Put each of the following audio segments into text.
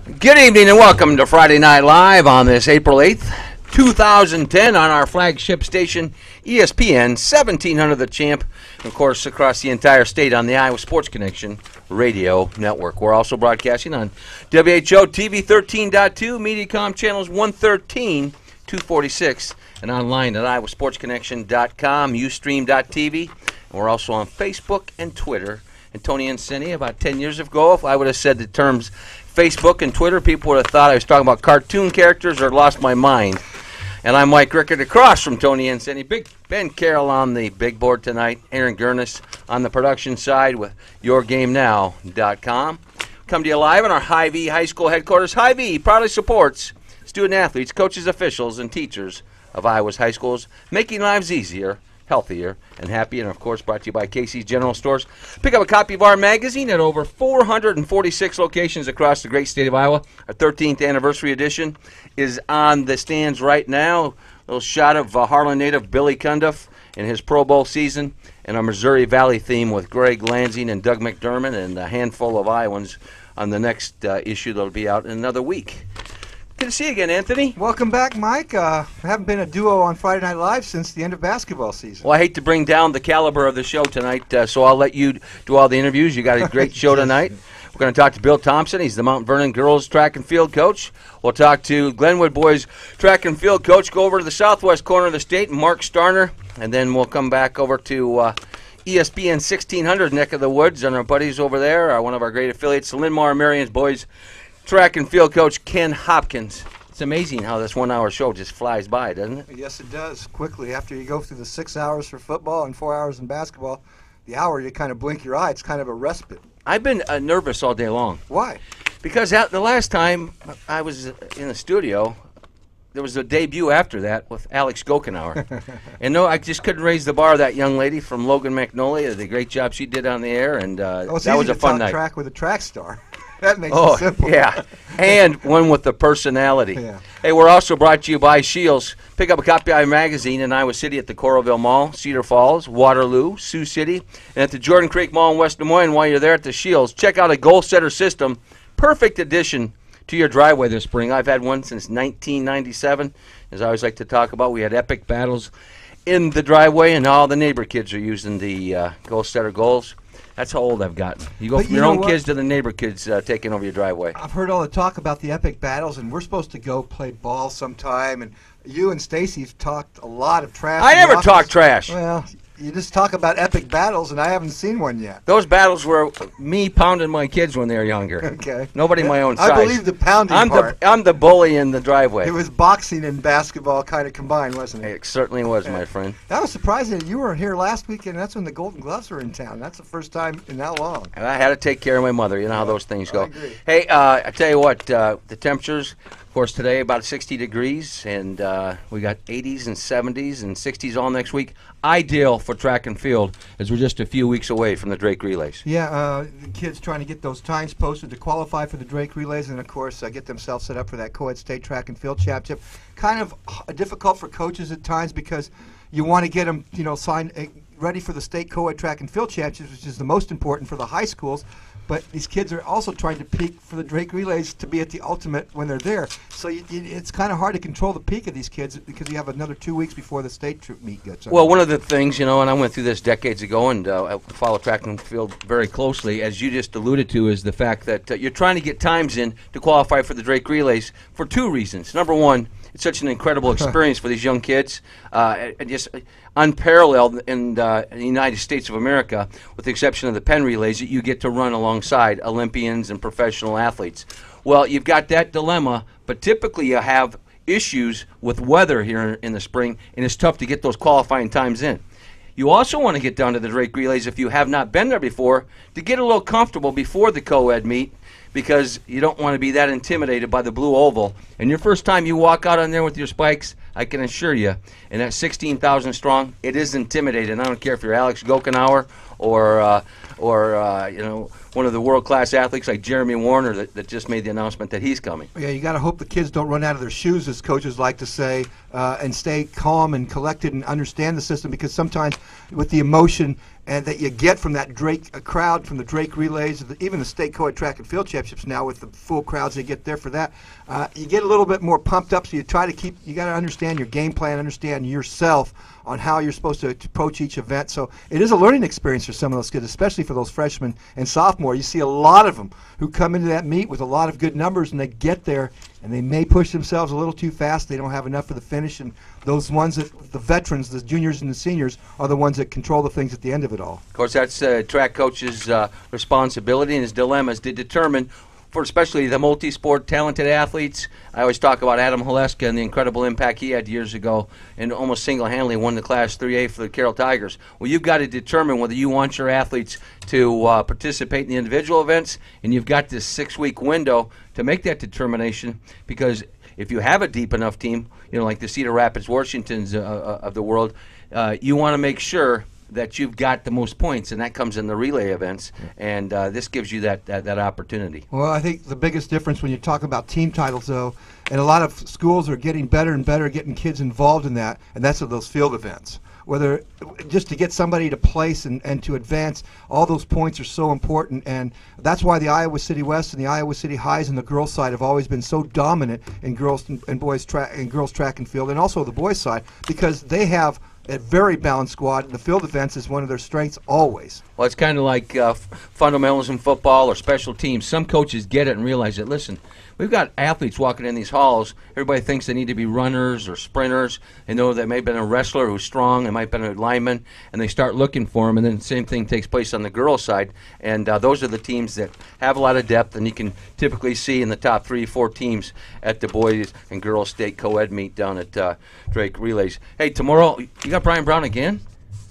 Good evening and welcome to Friday Night Live on this April 8th, 2010 on our flagship station, ESPN 1700 The Champ, and of course across the entire state on the Iowa Sports Connection radio network. We're also broadcasting on WHO TV 13.2, Mediacom channels 113, 246, and online at iowasportsconnection.com, ustream.tv, and we're also on Facebook and Twitter. And Tony and Cindy, about 10 years ago, if I would have said the terms Facebook and Twitter, people would have thought I was talking about cartoon characters or lost my mind. And I'm Mike Rickard across from Tony and Cindy. Big Ben Carroll on the big board tonight. Aaron Gurnis on the production side with YourGameNow.com. Come to you live in our Hy-Vee High School headquarters. Hy-Vee proudly supports student athletes, coaches, officials, and teachers of Iowa's high schools, making lives easier, healthier, and happy, and of course brought to you by Casey's General Stores. Pick up a copy of our magazine at over 446 locations across the great state of Iowa. Our 13th anniversary edition is on the stands right now. A little shot of Harlan native Billy Cundiff in his Pro Bowl season, and our Missouri Valley theme with Greg Lansing and Doug McDermott and a handful of Iowans on the next issue that will be out in another week. Good to see you again, Anthony. Welcome back, Mike. I haven't been a duo on Friday Night Live since the end of basketball season. Well, I hate to bring down the caliber of the show tonight, so I'll let you do all the interviews. You got a great show tonight. We're going to talk to Bill Thompson. He's the Mount Vernon girls track and field coach. We'll talk to Glenwood boys track and field coach. Go over to the southwest corner of the state, Mark Starner, and then we'll come back over to ESPN 1600 neck of the woods, and our buddies over there, one of our great affiliates, Linn-Mar Marion's boys track and field coach Ken Hopkins. It's amazing how this 1 hour show just flies by, doesn't it? Yes, it does, quickly. After you go through the 6 hours for football and 4 hours in basketball, the hour you kind of blink your eye. It's kind of a respite. I've been nervous all day long. Why? Because the last time I was in the studio, there was a debut after that with Alex Gokenauer. And no, I just couldn't raise the bar. That young lady from Logan Magnolia, the great job she did on the air, and that was a fun night. Track with a track star. That makes it simple. Yeah, and one with the personality. Yeah. Hey, we're also brought to you by Shields. Pick up a copy of our magazine in Iowa City at the Coralville Mall, Cedar Falls, Waterloo, Sioux City, and at the Jordan Creek Mall in West Des Moines. While you're there at the Shields, check out a goal setter system. Perfect addition to your driveway this spring. I've had one since 1997. As I always like to talk about, we had epic battles in the driveway, and all the neighbor kids are using the goal setter goals. That's how old I've gotten. You go from your own kids to the neighbor kids taking over your driveway. I've heard all the talk about the epic battles, and we're supposed to go play ball sometime. And you and Stacy've talked a lot of trash. I never talk trash. Well, you just talk about epic battles, and I haven't seen one yet. Those battles were me pounding my kids when they were younger. Okay. Nobody my own size. I believe the pounding part. I'm the bully in the driveway. It was boxing and basketball kind of combined, wasn't it? It certainly was, my friend. That was surprising that you weren't here last weekend. That's when the Golden Gloves were in town. That's the first time in that long. And I had to take care of my mother. You know how those things go. I agree. Hey, I tell you what, the temperatures, of course, today about 60 degrees, and we got 80s and 70s and 60s all next week. Ideal for track and field, as we're just a few weeks away from the Drake Relays. Yeah, the kids trying to get those times posted to qualify for the Drake Relays, and of course get themselves set up for that co-ed state track and field championship. Kind of difficult for coaches at times because you want to get them, signed ready for the state co-ed track and field championships, which is the most important for the high schools. But these kids are also trying to peak for the Drake Relays to be at the ultimate when they're there. So it's kind of hard to control the peak of these kids because you have another 2 weeks before the state meet gets on. Well, one of the things, and I went through this decades ago and I follow track and field very closely, as you just alluded to, is the fact that you're trying to get times in to qualify for the Drake Relays for two reasons. Number one, it's such an incredible experience for these young kids, and just unparalleled in the United States of America, with the exception of the Penn Relays, that you get to run alongside Olympians and professional athletes. Well, you've got that dilemma, but typically you have issues with weather here in the spring, and it's tough to get those qualifying times in. You also want to get down to the Drake Relays, if you have not been there before, to get a little comfortable before the co-ed meet, because you don't want to be that intimidated by the blue oval. And your first time you walk out on there with your spikes, I can assure you, and at 16,000 strong, it is intimidating. I don't care if you're Alex Gokenauer or one of the world-class athletes like Jeremy Warner that just made the announcement that he's coming. Yeah, you got to hope the kids don't run out of their shoes, as coaches like to say, and stay calm and collected and understand the system, because sometimes with the emotion and that you get from that Drake crowd, from the Drake relays, even the state co-ed track and field championships now with the full crowds they get there for that, you get a little bit more pumped up. So you try to you got to understand your game plan, understand yourself on how you're supposed to approach each event. So it is a learning experience for some of those kids, especially for those freshmen and sophomore. You see a lot of them who come into that meet with a lot of good numbers, and they get there and they may push themselves a little too fast. They don't have enough for the finish, and those ones that the veterans, the juniors and the seniors, are the ones that control the things at the end of it all. Of course, that's track coach's responsibility and his dilemmas to determine, for especially the multi-sport talented athletes. I always talk about Adam Haleska and the incredible impact he had years ago and almost single-handedly won the Class 3A for the Carroll Tigers. Well, you've got to determine whether you want your athletes to participate in the individual events, and you've got this 6-week window to make that determination, because if you have a deep enough team, like the Cedar Rapids Washingtons of the world, you want to make sure that you've got the most points, and that comes in the relay events, and this gives you that opportunity. Well, I think the biggest difference when you talk about team titles, though, and a lot of schools are getting better and better at getting kids involved in that, and that's of those field events. Whether just to get somebody to place and to advance, all those points are so important, and that's why the Iowa City West and the Iowa City Highs and the girls' side have always been so dominant in girls and boys track and girls track and field, and also the boys' side, because they have a very balanced squad, and the field events is one of their strengths always. Well, it's kind of like fundamentals in football or special teams. Some coaches get it and realize that, listen, we've got athletes walking in these halls. Everybody thinks they need to be runners or sprinters. They know they may have been a wrestler who's strong. They might have been a lineman, and they start looking for them, and then the same thing takes place on the girls' side. And those are the teams that have a lot of depth, and you can typically see in the top 3-4 teams at the boys and girls state co-ed meet down at Drake Relays. Hey, tomorrow, you got Brian Brown again?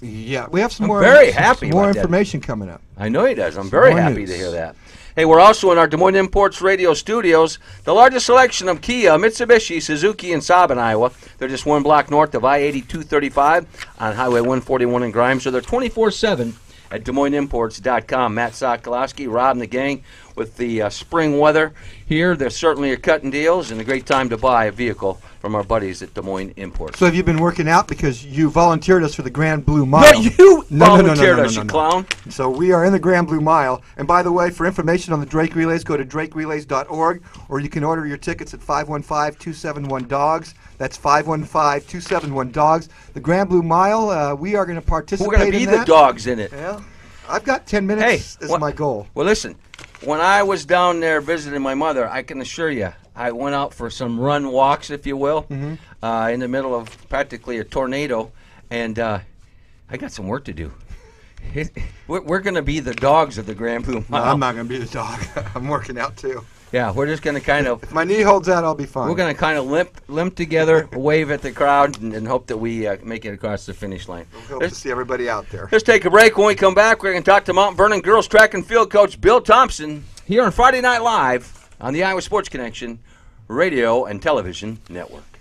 Yeah, we have some more information coming up. I know he does. I'm very happy to hear that. Hey, we're also in our Des Moines Imports radio studios, the largest selection of Kia, Mitsubishi, Suzuki, and Saab in Iowa. They're just one block north of I-8235 on Highway 141 in Grimes, so they're 24/7 at DesMoinesImports.com. Matt Sokolowski, Rob, and the gang. With the spring weather here, there certainly are cutting deals and a great time to buy a vehicle from our buddies at Des Moines Imports. So have you been working out because you volunteered us for the Grand Blue Mile? No, you volunteered us, you clown. So we are in the Grand Blue Mile. And by the way, for information on the Drake Relays, go to drakerelays.org, or you can order your tickets at 515-271-DOGS. That's 515-271-DOGS. The Grand Blue Mile, we are going to participate in that. We're going to be the dogs in it. Yeah. I've got 10 minutes as my goal. Well, listen, when I was down there visiting my mother, I can assure you, I went out for some run walks, if you will, in the middle of practically a tornado, and I got some work to do. We're going to be the dogs of the Grand Blue Mile. No, I'm not going to be the dog. I'm working out, too. Yeah, we're just going to kind of... If my knee holds out, I'll be fine. We're going to kind of limp together, wave at the crowd, and hope that we make it across the finish line. We hope to see everybody out there. Let's take a break. When we come back, we're going to talk to Mount Vernon girls track and field coach Bill Thompson here on Friday Night Live on the Iowa Sports Connection Radio and Television Network.